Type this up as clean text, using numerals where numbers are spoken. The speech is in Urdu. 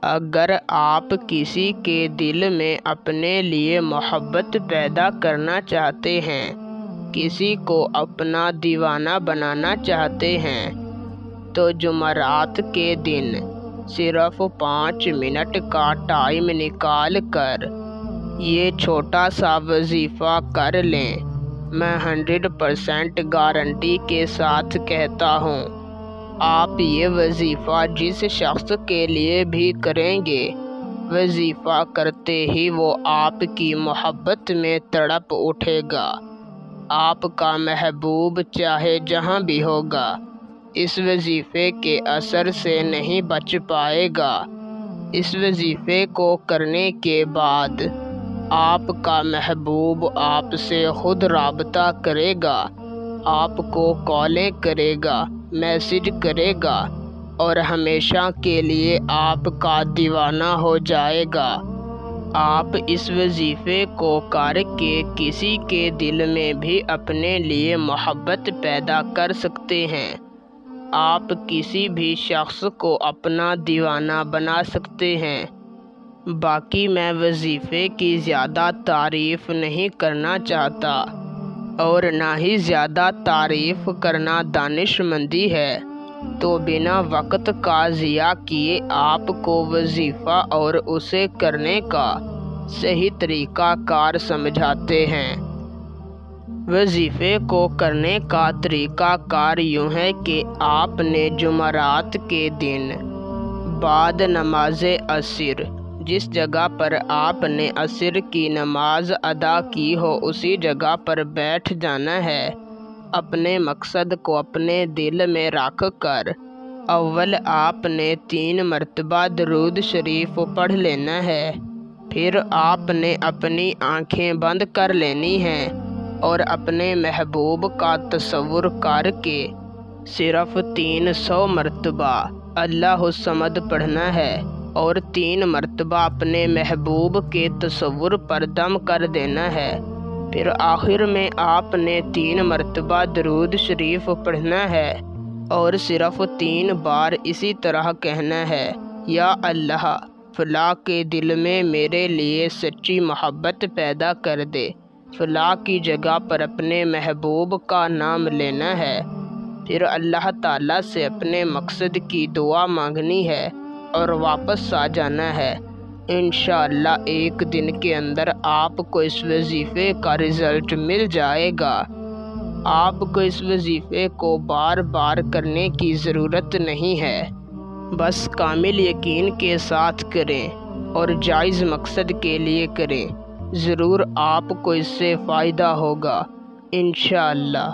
اگر آپ کسی کے دل میں اپنے لیے محبت پیدا کرنا چاہتے ہیں، کسی کو اپنا دیوانہ بنانا چاہتے ہیں، تو جمعرات کے دن صرف 5 منٹ کا ٹائم نکال کر یہ چھوٹا سا وظیفہ کر لیں۔ میں 100% گارنٹی کے ساتھ کہتا ہوں، آپ یہ وظیفہ جس شخص کے لیے بھی کریں گے، وظیفہ کرتے ہی وہ آپ کی محبت میں تڑپ اٹھے گا۔ آپ کا محبوب چاہے جہاں بھی ہوگا، اس وظیفے کے اثر سے نہیں بچ پائے گا۔ اس وظیفے کو کرنے کے بعد آپ کا محبوب آپ سے خود رابطہ کرے گا، آپ کو کالیں کرے گا، میسج کرے گا اور ہمیشہ کے لیے آپ کا دیوانہ ہو جائے گا۔ آپ اس وظیفے کو کر کے کسی کے دل میں بھی اپنے لیے محبت پیدا کر سکتے ہیں۔ آپ کسی بھی شخص کو اپنا دیوانہ بنا سکتے ہیں۔ باقی میں وظیفے کی زیادہ تعریف نہیں کرنا چاہتا اور نہ ہی زیادہ تعریف کرنا دانش مندی ہے، تو بنا وقت کا ضیاع کیے آپ کو وظیفہ اور اسے کرنے کا صحیح طریقہ کار سمجھاتے ہیں۔ وظیفے کو کرنے کا طریقہ کار یوں ہے کہ آپ نے جمعرات کے دن بعد نماز عصر جس جگہ پر آپ نے عصر کی نماز ادا کی ہو اسی جگہ پر بیٹھ جانا ہے۔ اپنے مقصد کو اپنے دل میں رکھ کر اول آپ نے 3 مرتبہ درود شریف پڑھ لینا ہے، پھر آپ نے اپنی آنکھیں بند کر لینی ہیں اور اپنے محبوب کا تصور کر کے صرف 300 مرتبہ اللہ الصمد پڑھنا ہے اور 3 مرتبہ اپنے محبوب کے تصور پر دم کر دینا ہے۔ پھر آخر میں آپ نے 3 مرتبہ درود شریف پڑھنا ہے اور صرف 3 بار اسی طرح کہنا ہے، یا اللہ فلاں کے دل میں میرے لیے سچی محبت پیدا کر دے۔ فلاں کی جگہ پر اپنے محبوب کا نام لینا ہے، پھر اللہ تعالیٰ سے اپنے مقصد کی دعا مانگنی ہے اور واپس آ جانا ہے۔ انشاءاللہ 1 دن کے اندر آپ کو اس وظیفے کا رزلٹ مل جائے گا۔ آپ کو اس وظیفے کو بار بار کرنے کی ضرورت نہیں ہے، بس کامل یقین کے ساتھ کریں اور جائز مقصد کے لیے کریں، ضرور آپ کو اس سے فائدہ ہوگا انشاءاللہ۔